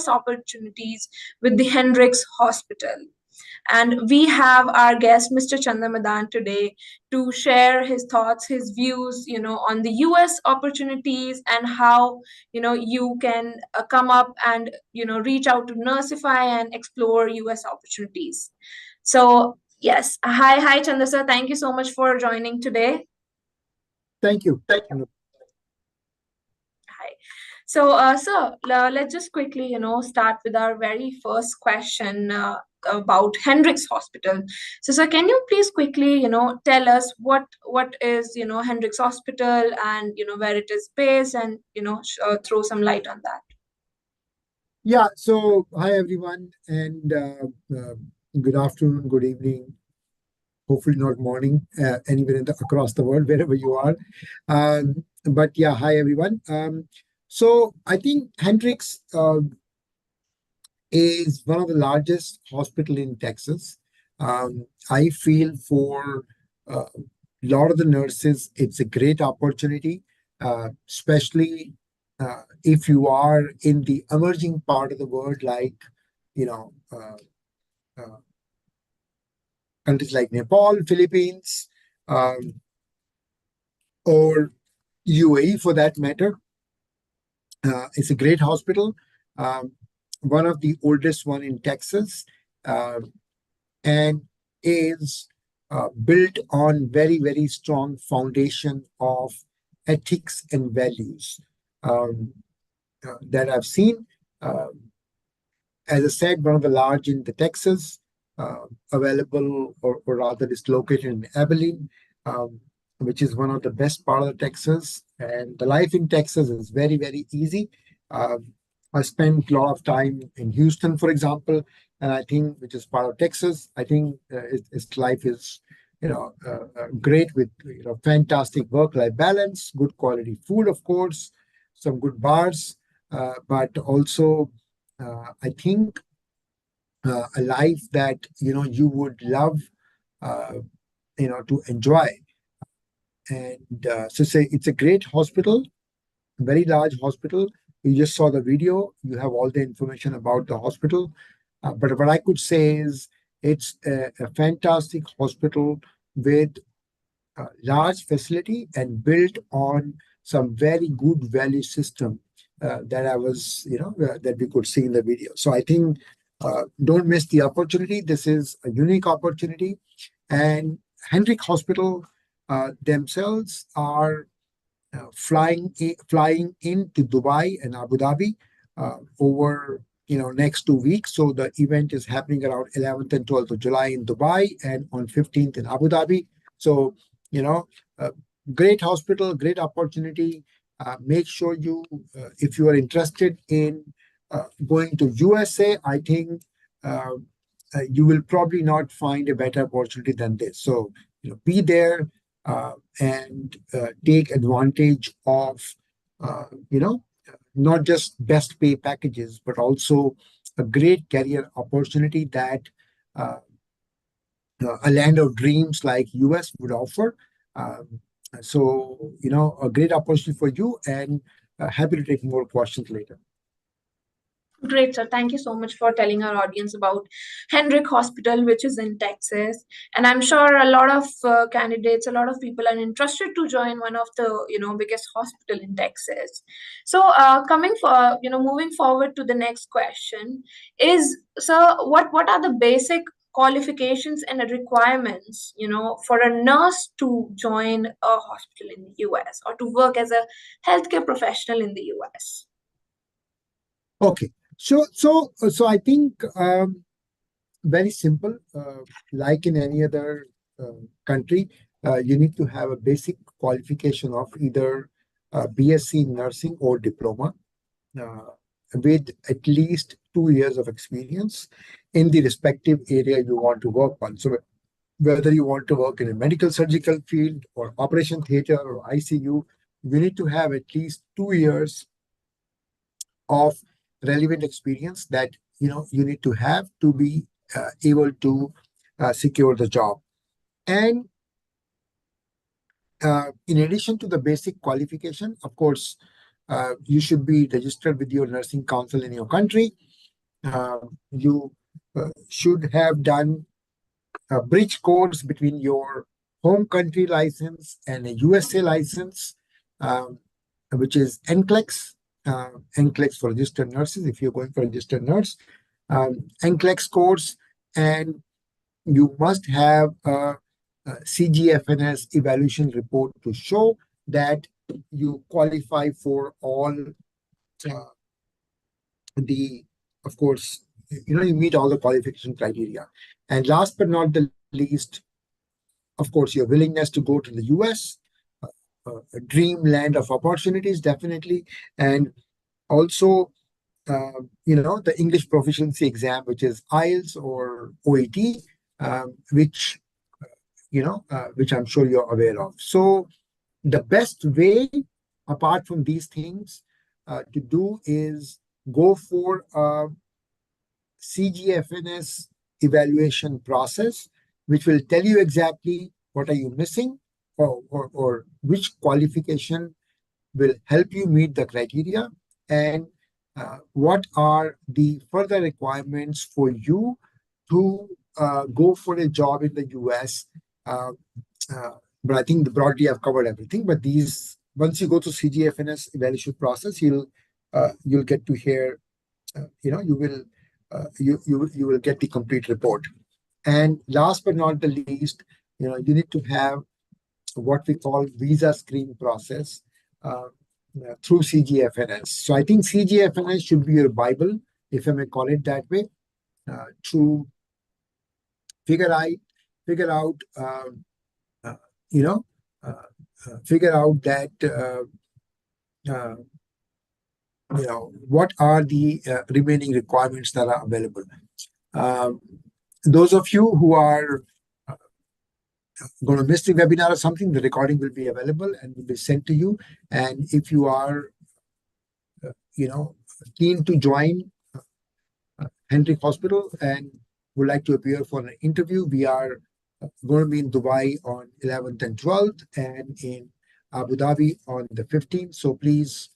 opportunities with the Hendricks Hospital. And we have our guest, Mr. Chandamadan, today to share his thoughts, his views, on the US opportunities and how, you can come up and, reach out to Nursify and explore US opportunities. So, yes. Hi, Chanda sir. Thank you so much for joining today. Thank you. Hi. So, sir, let's just quickly, start with our very first question about Hendricks Hospital. So, sir, can you please quickly, tell us what is, Hendricks Hospital and, where it is based and, throw some light on that. Yeah, so hi everyone, and good afternoon, good evening, hopefully not morning, anywhere across the world, wherever you are. But yeah, hi everyone. So I think Hendricks is one of the largest hospital in Texas. I feel for a lot of the nurses, it's a great opportunity, especially if you are in the emerging part of the world, like you know, uh, countries like Nepal, Philippines, um, or UAE for that matter. It's a great hospital, um, one of the oldest one in Texas, and is built on very strong foundation of ethics and values that I've seen. As I said, one of the large in the Texas, available or rather is located in Abilene, which is one of the best part of the Texas. And the life in Texas is very easy. I spent a lot of time in Houston, for example, and I think, which is part of Texas, I think its life is, great with, fantastic work-life balance, good quality food, of course, some good bars, but also I think a life that you would love to enjoy. And so say it's a great hospital, very large hospital. You just saw the video. You have all the information about the hospital. But what I could say is it's a fantastic hospital with a large facility and built on some very good value system that I was, that we could see in the video. So I think don't miss the opportunity. This is a unique opportunity. And Hendrick Hospital themselves are flying into Dubai and Abu Dhabi over next 2 weeks. So the event is happening around 11th and 12th of July in Dubai and on 15th in Abu Dhabi. So uh, great hospital, great opportunity. Make sure if you are interested in going to USA, I think you will probably not find a better opportunity than this. So be there and take advantage of not just best pay packages, but also a great career opportunity that uh, a land of dreams like US would offer. So a great opportunity for you, and happy to take more questions later. Great, sir. Thank you so much for telling our audience about Hendrick Hospital, which is in Texas. And I'm sure a lot of candidates, a lot of people are interested to join one of the, biggest hospital in Texas. So, moving forward to the next question is, sir, what are the basic qualifications and requirements, for a nurse to join a hospital in the US or to work as a healthcare professional in the US? Okay. So I think very simple. Like in any other country, you need to have a basic qualification of either BSc nursing or diploma, with at least 2 years of experience in the respective area you want to work on. So whether you want to work in a medical surgical field or operation theater or ICU, you need to have at least 2 years of relevant experience that you need to have to be able to secure the job. And in addition to the basic qualification, of course, you should be registered with your nursing council in your country. you should have done a bridge course between your home country license and a USA license, um, which is NCLEX. NCLEX for registered nurses, if you're going for a registered nurse. NCLEX course, and you must have a CGFNS evaluation report to show that you qualify for all uh, the, of course, you meet all the qualification criteria. And last but not the least, of course, your willingness to go to the US, a dreamland of opportunities, definitely. And also, the English proficiency exam, which is IELTS or OET, which, which I'm sure you're aware of. So the best way, apart from these things, to do is go for a CGFNS evaluation process, which will tell you exactly what are you missing, or which qualification will help you meet the criteria, and what are the further requirements for you to go for a job in the US. Uh, uh, but I think broadly I've covered everything. But these, once you go to CGFNS evaluation process, you'll get to hear, you will get the complete report. And last but not the least, you need to have what we call visa screen process uh, through CGFNS. So I think CGFNS should be your Bible, if I may call it that way, to figure out, figure out, uh, you know, uh, figure out that uh, what are the remaining requirements that are available. Um, those of you who are going to miss the webinar or something, the recording will be available and will be sent to you. And if you are, keen to join Hendrick Hospital and would like to appear for an interview, we are going to be in Dubai on 11th and 12th, and in Abu Dhabi on the 15th. So please,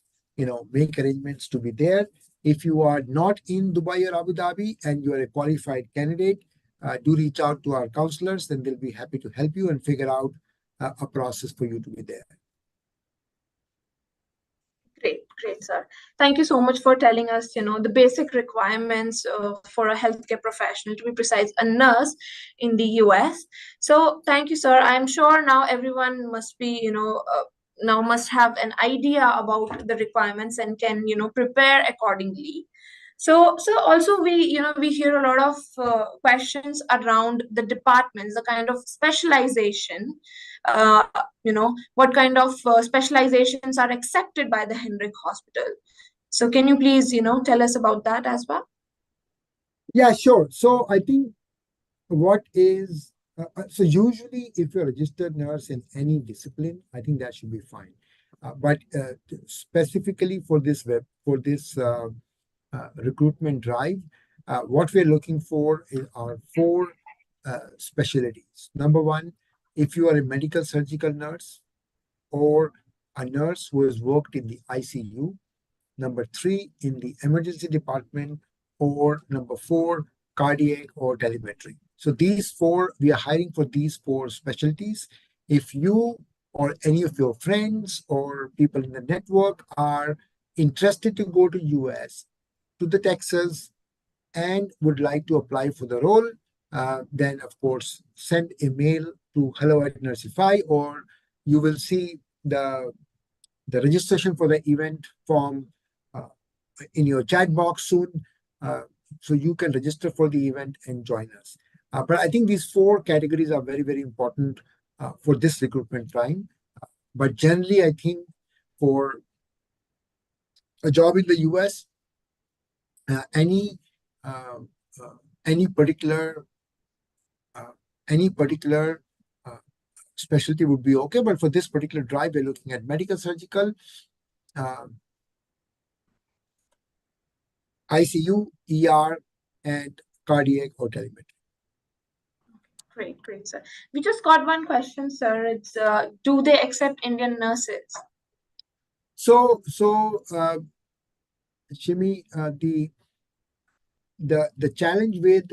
make arrangements to be there. If you are not in Dubai or Abu Dhabi and you are a qualified candidate, do reach out to our counselors, and they'll be happy to help you and figure out a process for you to be there. Great, sir. Thank you so much for telling us, the basic requirements for a healthcare professional, to be precise, a nurse in the US. So thank you, sir. I'm sure now everyone must be, now must have an idea about the requirements and can, prepare accordingly. So also we hear a lot of questions around the departments, the kind of specialization, uh, what kind of specializations are accepted by the Hendrick Hospital. So can you please, tell us about that as well? Yeah, sure. So I think what is so usually if you're a registered nurse in any discipline, I think that should be fine. But specifically for this recruitment drive, what we're looking for are four specialties. Number one, if you are a medical surgical nurse or a nurse who has worked in the ICU. Number three, in the emergency department, or number four, cardiac or telemetry. So these four, we are hiring for these four specialties. If you or any of your friends or people in the network are interested to go to US, to the Texas, and would like to apply for the role, then of course send a mail to hello@nursify, or you will see the registration for the event form in your chat box soon, so you can register for the event and join us. But I think these four categories are very, very important for this recruitment time. But generally, I think for a job in the US, any particular specialty would be okay. But for this particular drive, we're looking at medical, surgical, ICU, ER, and cardiac or telemetry. Great, sir. We just got one question, sir. It's do they accept Indian nurses? So, Shimi, the challenge with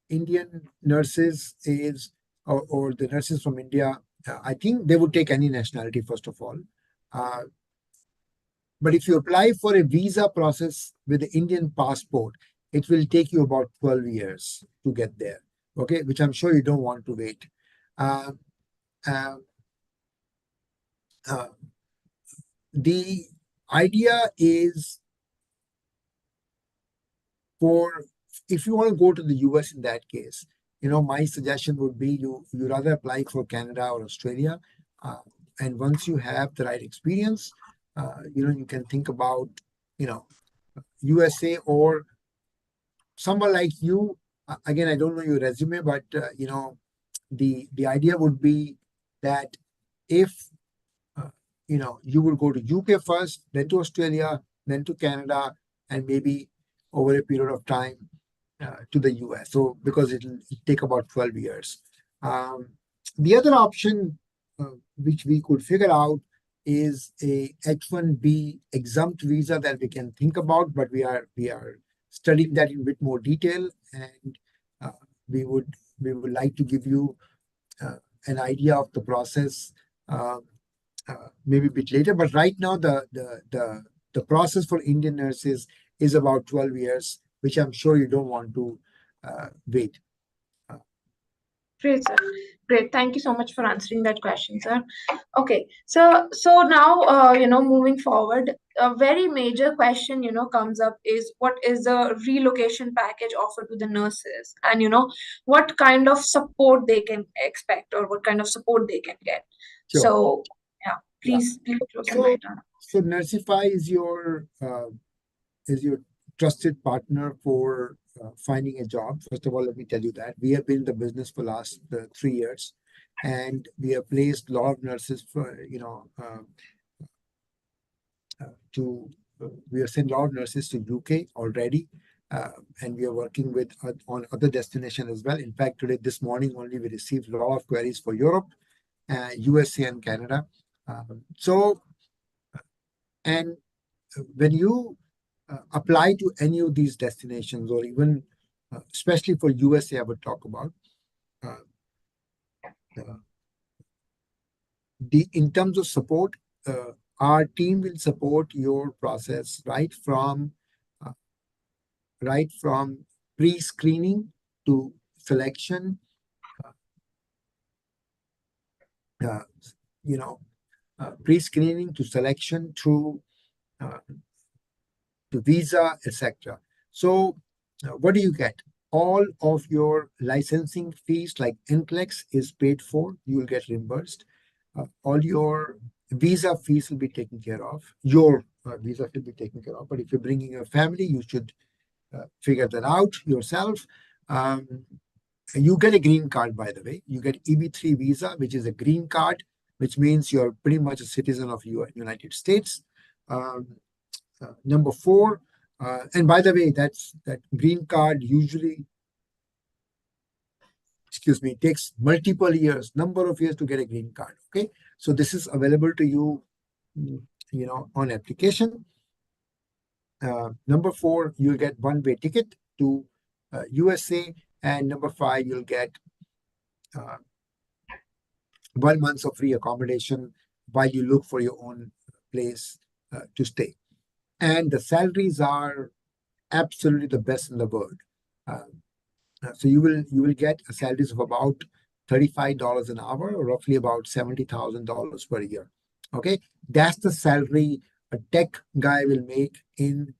Indian nurses is, or the nurses from India, I think they would take any nationality, first of all. Uh, but if you apply for a visa process with the Indian passport, it will take you about 12 years to get there, okay, which I'm sure you don't want to wait. Uh, uh, uh, the idea is for if you want to go to the US in that case, my suggestion would be you rather apply for Canada or Australia, and once you have the right experience, you can think about you know USA or someone like you. Again, I don't know your resume, but the idea would be that if you would go to UK first, then to Australia, then to Canada, and maybe over a period of time to the US. So because it'll take about 12 years. Um, the other option which we could figure out is a H-1B exempt visa that we can think about, but we are studying that in a bit more detail, and uh, we would we would like to give you an idea of the process maybe a bit later. But right now, the process for Indian nurses is about 12 years, which I'm sure you don't want to wait. Great, sir. Great. Thank you so much for answering that question, sir. Okay. So now, moving forward, a very major question, comes up is what is the relocation package offered to the nurses, and what kind of support they can expect or what kind of support they can get. Sure. So, yeah, Yeah. please throw some So, light on it. so Nursify is your trusted partner for finding a job. First of all, let me tell you that we have been in the business for last 3 years, and we have placed a lot of nurses for to we have sent a lot of nurses to UK already, and we are working with on other destinations as well. In fact, this morning only, we received a lot of queries for Europe, USA, and Canada. And when you apply to any of these destinations, or even especially for USA, I would talk about uh, uh, in terms of support. Our team will support your process uh, right from pre-screening to selection, uh, pre-screening to selection through uh, to visa, etc. So, what do you get? All of your licensing fees, like NCLEX, is paid for. You will get reimbursed. All your visa fees will be taken care of. Your visa will be taken care of. But if you're bringing your family, you should figure that out yourself. You get a green card, by the way. You get EB3 visa, which is a green card, which means you're pretty much a citizen of United States. Number 4, and by the way, that green card usually, takes multiple years, number of years to get a green card. Okay, so this is available to you, on application. Number 4, you'll get one-way ticket to USA, and number 5, you'll get 1 month of free accommodation while you look for your own place to stay. And the salaries are absolutely the best in the world. So you will get a salaries of about $35 an hour, or roughly about $70,000 per year. Okay, that's the salary a tech guy will make in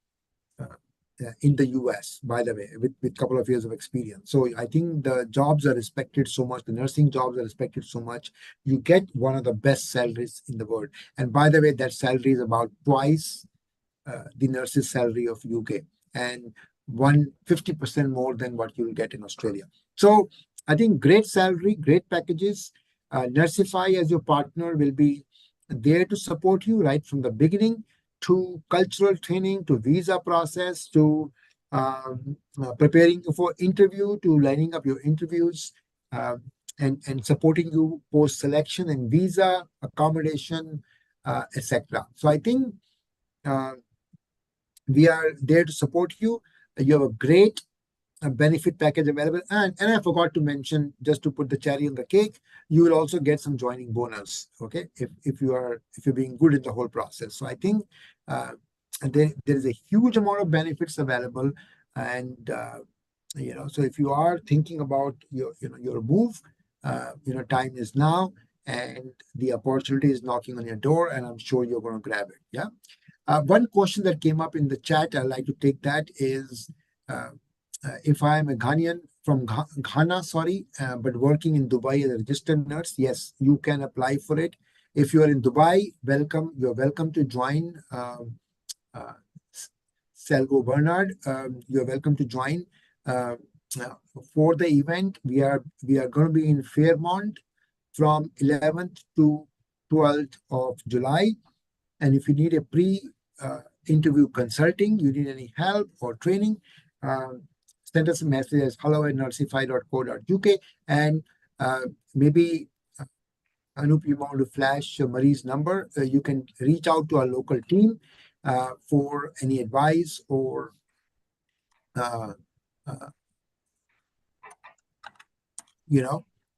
the US, by the way, with a couple of years of experience. So I think the jobs are respected so much, the nursing jobs are respected so much. You get one of the best salaries in the world. And by the way, that salary is about twice the nurse's salary of UK, and 150% more than what you'll get in Australia. So I think great salary, great packages. Nursify as your partner will be there to support you right from the beginning, to cultural training, to visa process, to preparing you for interview, to lining up your interviews, and supporting you post selection and visa, accommodation, etc. So I think we are there to support you. You have a great benefit package available. And I forgot to mention, just to put the cherry on the cake, you will also get some joining bonus. Okay, if you're being good in the whole process. So I think there is a huge amount of benefits available, and so if you are thinking about your move, time is now, and the opportunity is knocking on your door, and I'm sure you're going to grab it. Yeah. One question that came up in the chat, I'd like to take that, is uh, if I'm a Ghanaian from Ghana, sorry, but working in Dubai as a registered nurse, yes, you can apply for it. If you are in Dubai, welcome. You're welcome to join uh, Selvo Bernard. You're welcome to join uh, uh, for the event. We are going to be in Fairmont from 11th to 12th of July. And if you need a pre-interview consulting, you need any help or training, send us a message as hello@nursify.co.uk. And maybe, Anup, you want to flash Marie's number. You can reach out to our local team for any advice or uh, uh,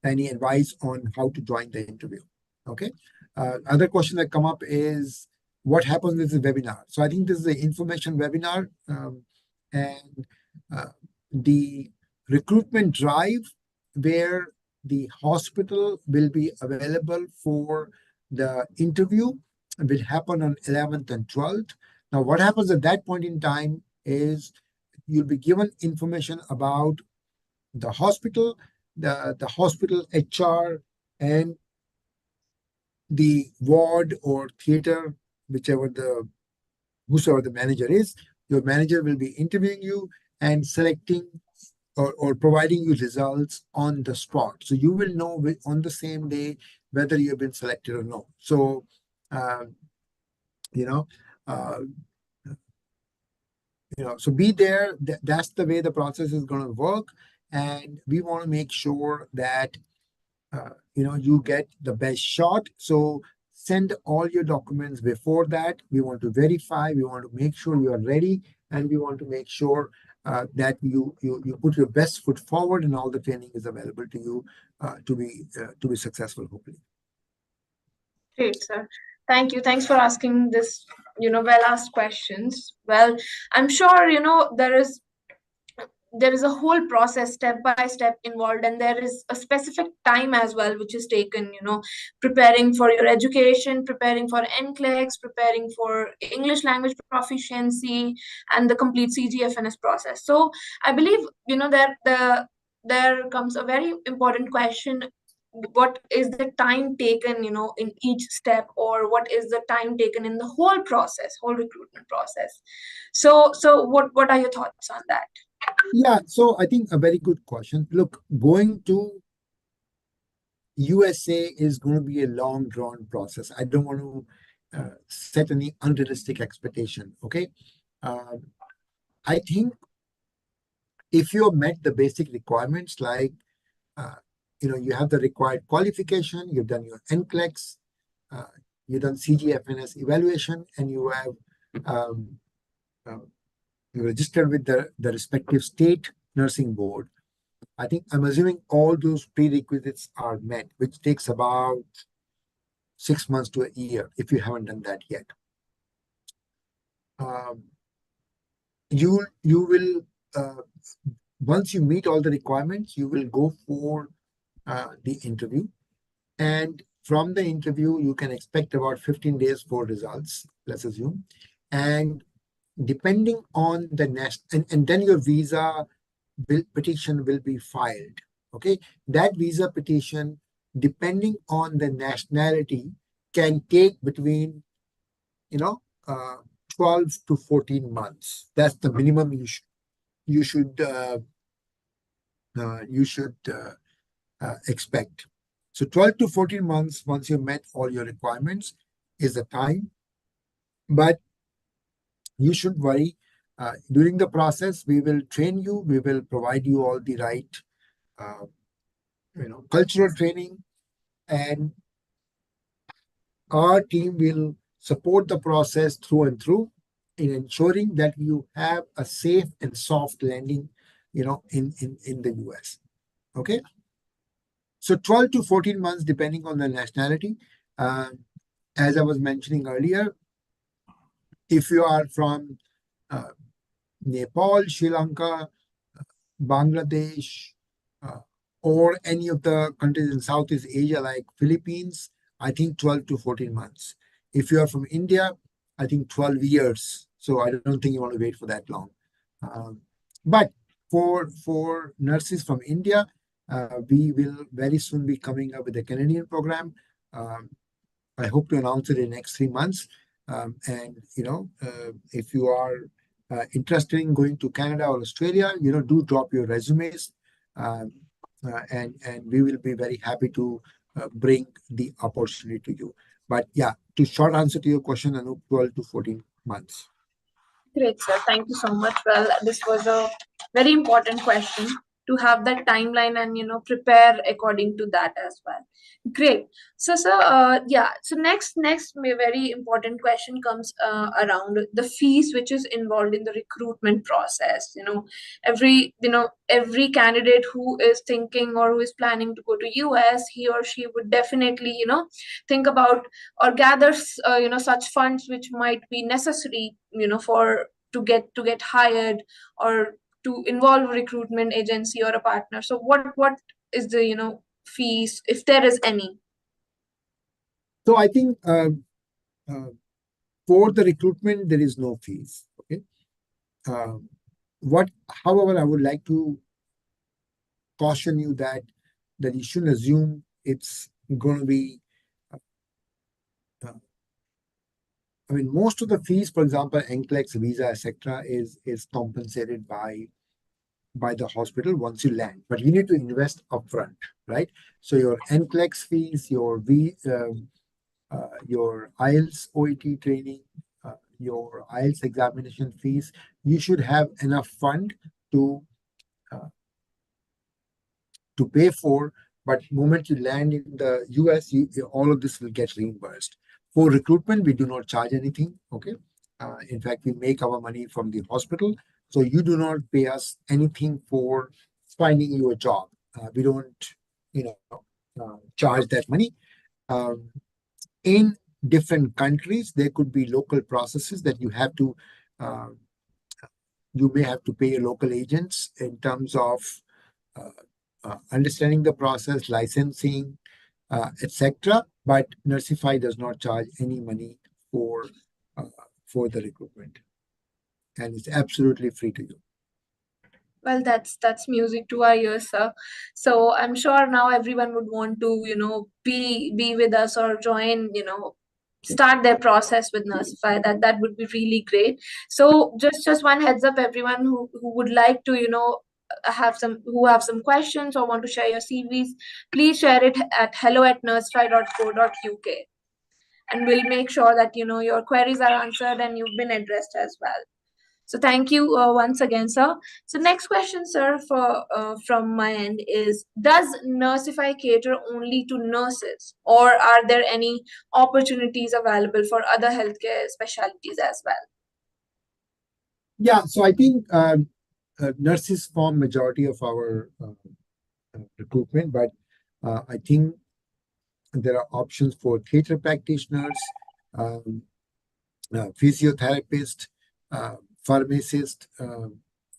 any advice on how to join the interview. Okay. Other question that come up is what happens with the webinar. So I think this is an information webinar, and the recruitment drive where the hospital will be available for the interview will happen on 11th and 12th. Now, what happens at that point in time is you'll be given information about the hospital, the hospital HR, and the ward or theater, whosoever the manager is. Your manager will be interviewing you and selecting or providing you results on the spot. So you will know on the same day whether you have been selected or no. So, you know, uh, so be there. That's the way the process is going to work. And we want to make sure that you get the best shot. So send all your documents before that. We want to verify. We want to make sure you are ready, and we want to make sure that you put your best foot forward, and all the training is available to you to be successful, hopefully. Great, sir. Thank you. Thanks for asking this, well-asked questions. Well, I'm sure, there is a whole process step by step involved, and there is a specific time as well which is taken, preparing for your education, preparing for NCLEX, preparing for English language proficiency, and the complete CGFNS process. So I believe, that there comes a very important question: what is the time taken, in each step, or what is the time taken in the whole recruitment process? So what are your thoughts on that? Yeah, so I think a very good question. Look, going to USA is going to be a long drawn process. I don't want to set any unrealistic expectation. Okay. I think if you have met the basic requirements, like, you have the required qualification, you've done your NCLEX, you've done CGFNS evaluation, and you have you registered with the respective state nursing board. I think I'm assuming all those prerequisites are met, which takes about 6 months to a year if you haven't done that yet. You will once you meet all the requirements, you will go for the interview, and from the interview you can expect about 15 days for results, let's assume, and depending on the and then your visa petition will be filed. Okay, that visa petition, depending on the nationality, can take between 12 to 14 months. That's the minimum you should expect. So 12 to 14 months, once you've met all your requirements, is the time. But you should worry. During the process, we will train you. We will provide you all the right, cultural training, and our team will support the process through and through. in ensuring that you have a safe and soft landing, in the US. Okay. So 12 to 14 months, depending on the nationality. As I was mentioning earlier, if you are from uh, Nepal, Sri Lanka, Bangladesh, uh, or any of the countries in Southeast Asia like Philippines, I think 12 to 14 months. If you are from India, I think 12 years. So I don't think you want to wait for that long. Um, but for nurses from India, we will very soon be coming up with a Canadian program. Um, I hope to announce it in the next 3 months. And if you are interested in going to Canada or Australia, do drop your resumes, um, and we will be very happy to bring the opportunity to you. But yeah, to short answer to your question, Anup, 12 to 14 months. Great, sir. Thank you so much. Well, this was a very important question to have that timeline and prepare according to that as well. Great. So, sir, yeah. So next very important question comes around the fees which is involved in the recruitment process. Every candidate who is thinking or who is planning to go to US, he or she would definitely think about or gather such funds which might be necessary for to get hired or to involve recruitment agency or a partner. So what is the fees, if there is any? So I think uh, for the recruitment, there is no fees. Okay. Um, however, I would like to caution you that you shouldn't assume it's going to be. Uh, I mean, most of the fees, for example, NCLEX, visa, etc., is compensated by the hospital once you land. But you need to invest upfront, right? So your NCLEX fees, your IELTS OET training, your IELTS examination fees, you should have enough fund to uh, to pay for. But moment you land in the US, all of this will get reimbursed. For recruitment, we do not charge anything. Okay. In fact, we make our money from the hospital. So you do not pay us anything for finding you a job. We don't, charge that money. Um, in different countries, there could be local processes that uh, you may have to pay your local agents in terms of uh, understanding the process, licensing, etc. But Nursify does not charge any money uh, for the recruitment, and it's absolutely free to you. Well, that's music to our ears, sir. So I'm sure now everyone would want to be with us or join, start their process with Nursify. That would be really great. So just one heads up, everyone who would like to have some questions or want to share your CVs, please share it at hello@nursify.co.uk, and we'll make sure that your queries are answered and you've been addressed as well. So thank you once again, sir. So next question, sir, from my end is: does Nursify cater only to nurses, or are there any opportunities available for other healthcare specialties as well? Yeah, so I think nurses form majority of our recruitment, but I think there are options for theater practitioners, um, physiotherapist, uh, pharmacist,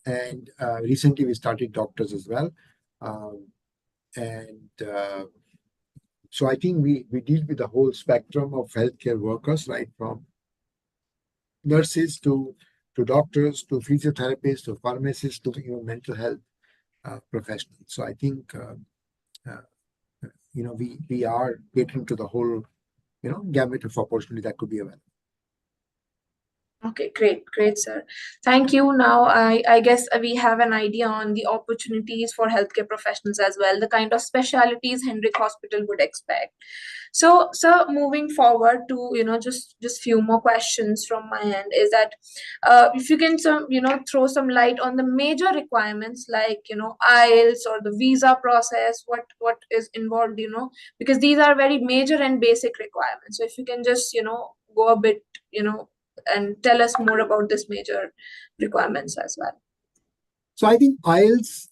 and recently we started doctors as well. And so I think we deal with the whole spectrum of healthcare workers, right from nurses to doctors to physiotherapists to pharmacists to even mental health professionals. So I think uh, we are catering to the whole gamut of opportunity that could be available. Okay, great, sir. Thank you. Now, I guess we have an idea on the opportunities for healthcare professionals as well, the kind of specialities Hendrick Hospital would expect. So, sir, moving forward to just few more questions from my end is that if you can throw some light on the major requirements like IELTS or the visa process, what is involved, because these are very major and basic requirements. So if you can just go a bit and tell us more about this major requirements as well. So I think IELTS,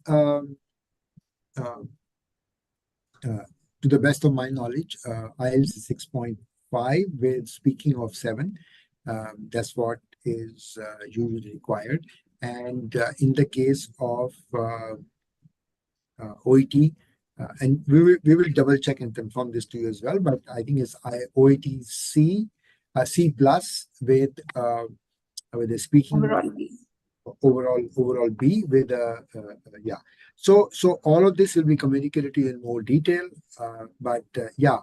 to the best of my knowledge, IELTS is 6.5 with speaking of 7. That's what is usually required. And in the case of OET, and we will double check and confirm this to you as well, but I think it's OET C, C plus with the speaking overall B with yeah. So all of this will be communicated to you in more detail, but yeah,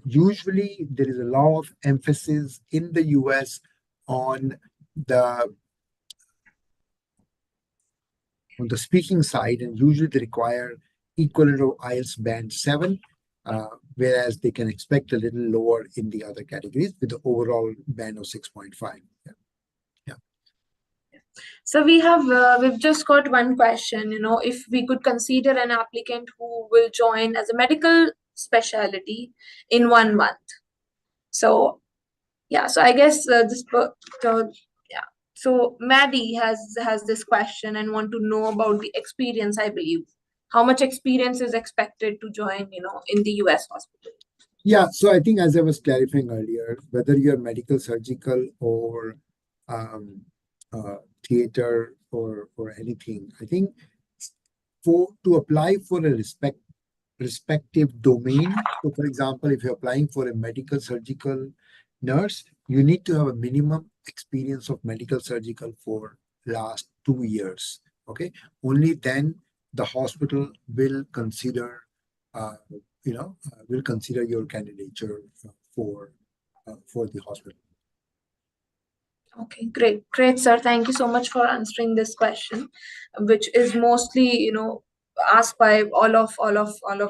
usually there is a lot of emphasis in the US on the speaking side, and usually they require equivalent of IELTS band 7, whereas they can expect a little lower in the other categories with the overall band of 6.5. Yeah. So we've just got one question, if we could consider an applicant who will join as a medical specialty in 1 month. So yeah, so I guess so Maddie has this question and want to know about the experience, I believe. How much experience is expected to join, in the US hospital? Yeah, so I think as I was clarifying earlier, whether you're medical, surgical, or theater or anything, I think to apply for a respective domain. So for example, if you're applying for a medical surgical nurse, you need to have a minimum experience of medical surgical for last 2 years. Okay, only then the hospital will consider will consider your candidature for the hospital. Okay, great, sir. Thank you so much for answering this question, which is mostly, asked by all of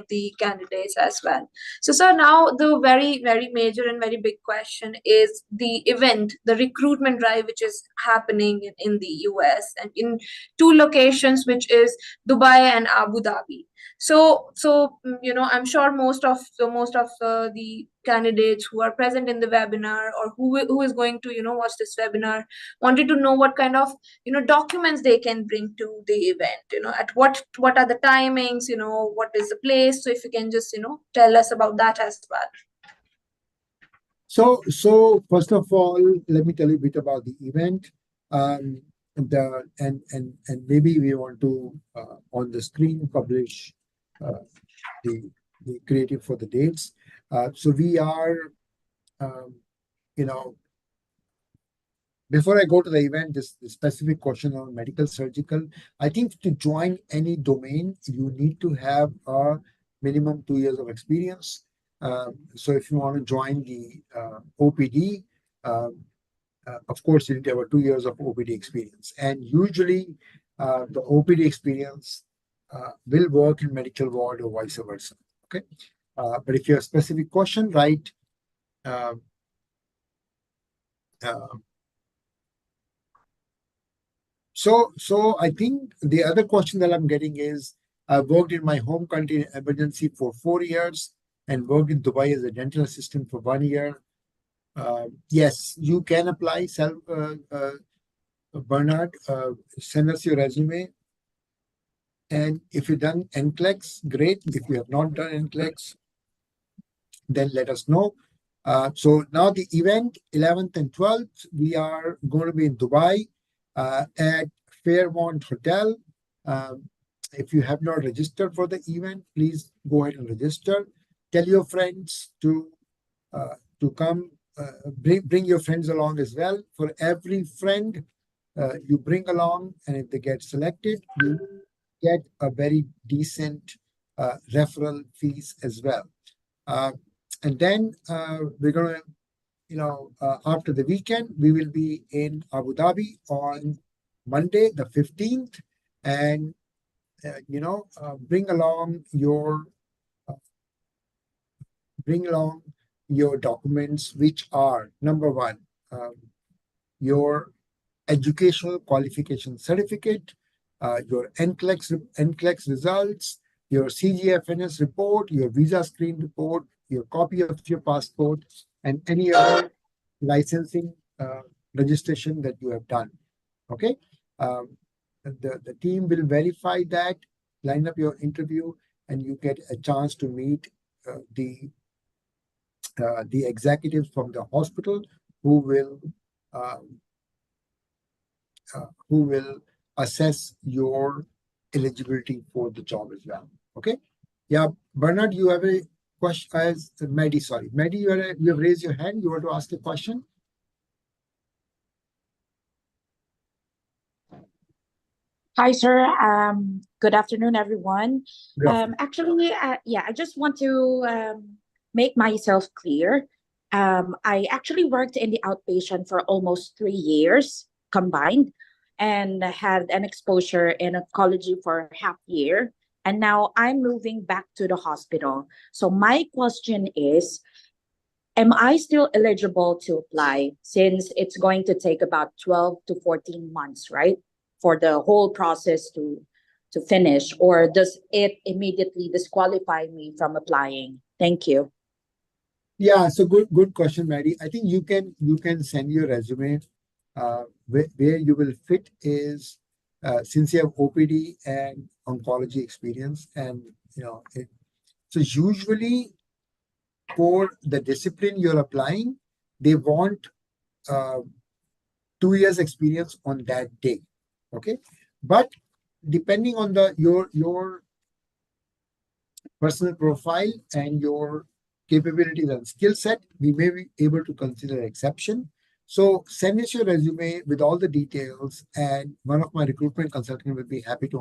the candidates as well. So, sir, now the very, very major and very big question is the event, the recruitment drive, which is happening in the US and in 2 locations, which is Dubai and Abu Dhabi. So I'm sure most of the candidates who are present in the webinar, or who is going to watch this webinar, wanted to know what kind of documents they can bring to the event, at what are the timings, what is the place. So if you can just tell us about that as well. So first of all, let me tell you a bit about the event. And maybe we want to on the screen publish the creative for the dates. So we are, before I go to the event, this specific question on medical surgical, I think to join any domain, you need to have a minimum 2 years of experience. So if you want to join the OPD, of course, you need to have 2 years of OPD experience. And usually the OPD experience will work in medical ward or vice versa. Okay. But if you have a specific question, right? So I think the other question that I'm getting is, I worked in my home country in emergency for 4 years and worked in Dubai as a dental assistant for 1 year. Yes, you can apply. Bernard, send us your resume. And if you've done NCLEX, great. If you have not done NCLEX, then let us know. So now the event, 11th and 12th, we are going to be in Dubai at Fairmont Hotel. If you have not registered for the event, please go ahead and register. Tell your friends to come. Bring your friends along as well. For every friend you bring along, and if they get selected, you get a very decent referral fees as well. And then we're going to, after the weekend, we will be in Abu Dhabi on Monday, the 15th, and, bring along your documents, which are, number one, your educational qualification certificate, your NCLEX results, your CGFNS report, your visa screen report, your copy of your passport, and any other licensing registration that you have done. Okay. The team will verify that, line up your interview, and you get a chance to meet the executives from the hospital who will uh, assess your eligibility for the job as well. Okay. Yeah, Bernard, you have a question. As Maddie, sorry, Maddie, you have raised your hand. You want to ask a question? Hi, sir. Good afternoon, everyone. Good afternoon. Actually, yeah, I just want to make myself clear. I actually worked in the outpatient for almost 3 years combined and had an exposure in oncology for half year. And now I'm moving back to the hospital. So my question is, am I still eligible to apply since it's going to take about 12 to 14 months, right? For the whole process to finish, or does it immediately disqualify me from applying? Thank you. Yeah, so good question, Maddie. I think you can send your resume. Where you will fit is since you have OPD and oncology experience, and so usually for the discipline you're applying, they want uh, 2 years experience on that day. Okay, but depending on your personal profile and your capabilities and skill set, we may be able to consider exception. So send us your resume with all the details, and one of my recruitment consultants will be happy to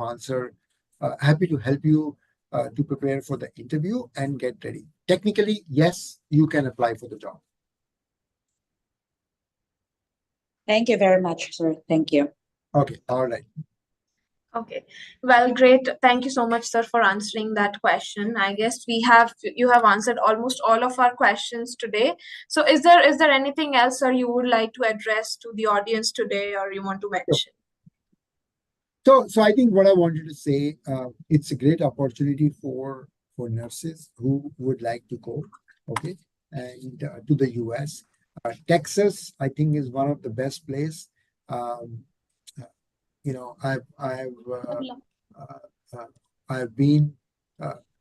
happy to help you to prepare for the interview and get ready. Technically, yes, you can apply for the job. Thank you very much, sir. Thank you. Okay, all right. Okay, well, great. Thank you so much, sir, for answering that question. I guess you have answered almost all of our questions today. So is there anything else, sir, you would like to address to the audience today, or you want to mention? So I think what I wanted to say, it's a great opportunity for nurses who would like to go, okay, and to the US. Texas, I think, is one of the best place. Um, I've been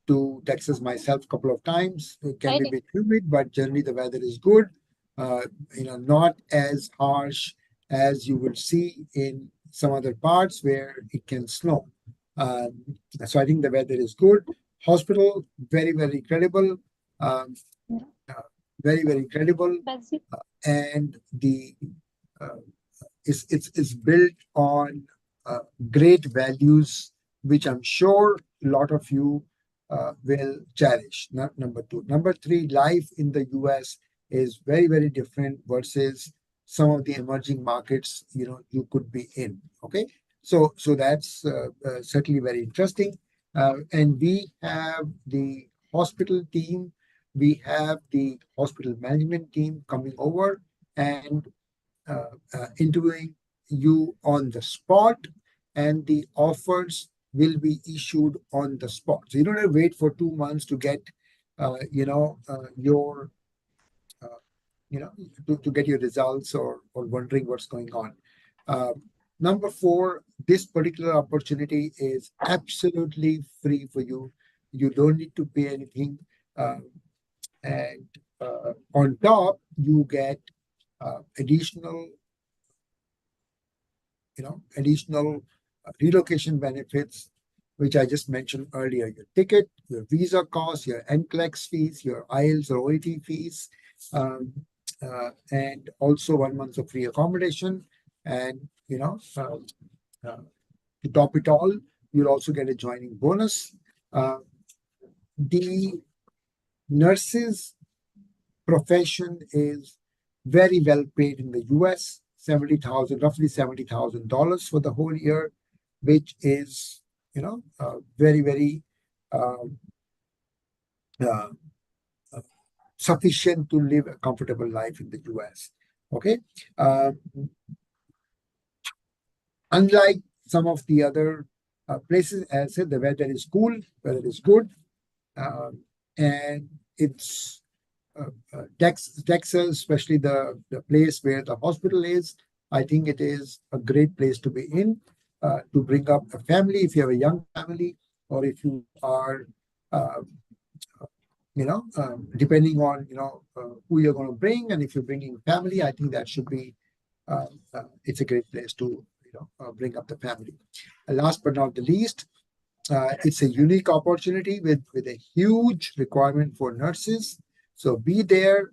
to Texas myself a couple of times. It can be a bit humid, but generally the weather is good. Not as harsh as you will see in some other parts where it can snow. So I think the weather is good. Hospital, very, very credible. Very, very credible. And it's built on great values, which I'm sure a lot of you will cherish. Number two. Number three, life in the US is very, very different versus some of the emerging markets you could be in. Okay, so that's certainly very interesting. And we have the hospital team, we have the hospital management team coming over and interviewing you on the spot, and the offers will be issued on the spot. So you don't have to wait for 2 months to get, your, to get your results or wondering what's going on. Number four, this particular opportunity is absolutely free for you. You don't need to pay anything. And on top, you get additional relocation benefits, which I just mentioned earlier: your ticket, your visa costs, your NCLEX fees, your IELTS or OET fees, and also 1 month of free accommodation. And to top it all, you'll also get a joining bonus. The nurses profession is very well paid in the US. Roughly $70,000 for the whole year, which is, very, very sufficient to live a comfortable life in the US. Okay. Unlike some of the other places, as I said, the weather is cool, weather is good, and it's Texas, especially the place where the hospital is, I think it is a great place to be in, to bring up a family if you have a young family, or if you are, uh, depending on, who you're going to bring, and if you're bringing family, I think that should be, it's a great place to, bring up the family. And last but not the least, it's a unique opportunity with a huge requirement for nurses. So be there.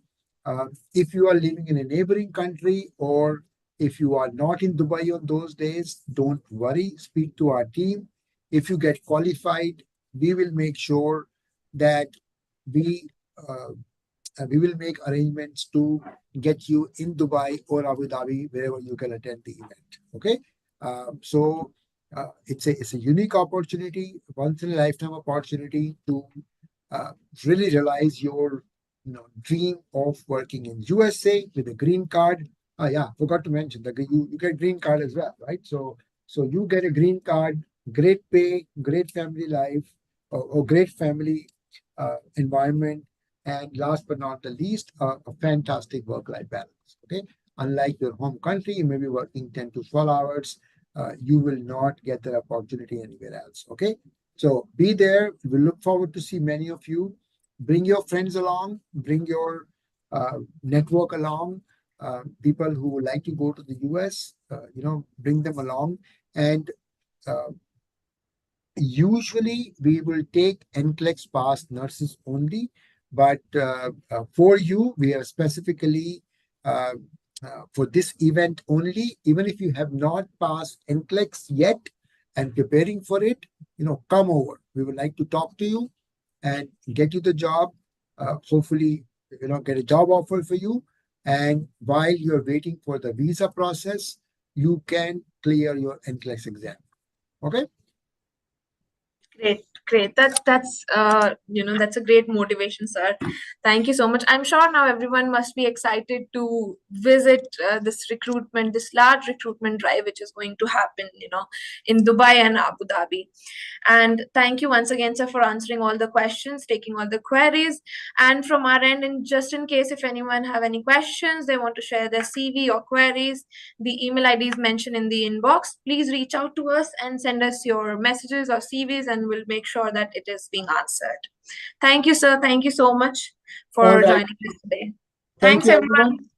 If you are living in a neighboring country, or if you are not in Dubai on those days, don't worry. Speak to our team. If you get qualified, we will make sure that we uh, we will make arrangements to get you in Dubai or Abu Dhabi, wherever you can attend the event. Okay, so it's a unique opportunity, once in a lifetime opportunity to really realize your dream of working in USA with a green card. Yeah, forgot to mention that you get green card as well, right? So you get a green card, great pay, great family life, or great family environment, and last but not the least, a fantastic work-life balance. Okay, unlike your home country, you may be working 10 to 12 hours. You will not get that opportunity anywhere else. Okay, so be there. We look forward to see many of you. Bring your friends along. Bring your network along. People who would like to go to the US, bring them along. And uh, usually we will take NCLEX pass nurses only, but for you, we have specifically uh, for this event only. Even if you have not passed NCLEX yet and preparing for it, come over. We would like to talk to you and get you the job. Hopefully, get a job offer for you. And while you're waiting for the visa process, you can clear your NCLEX exam. Okay. Great, great. That's a great motivation, sir. Thank you so much. I'm sure now everyone must be excited to visit this large recruitment drive, which is going to happen, in Dubai and Abu Dhabi. And thank you once again, sir, for answering all the questions, taking all the queries. And from our end, and just in case if anyone have any questions, they want to share their CV or queries, the email ID is mentioned in the inbox. Please reach out to us and send us your messages or CVs, and we'll make sure that it is being answered. Thank you, sir. Thank you so much All for right. joining us today. Thank Thanks, you, everyone. everyone.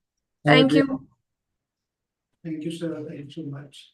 Have a Thank great you. Thank you, sir. Thank you so much.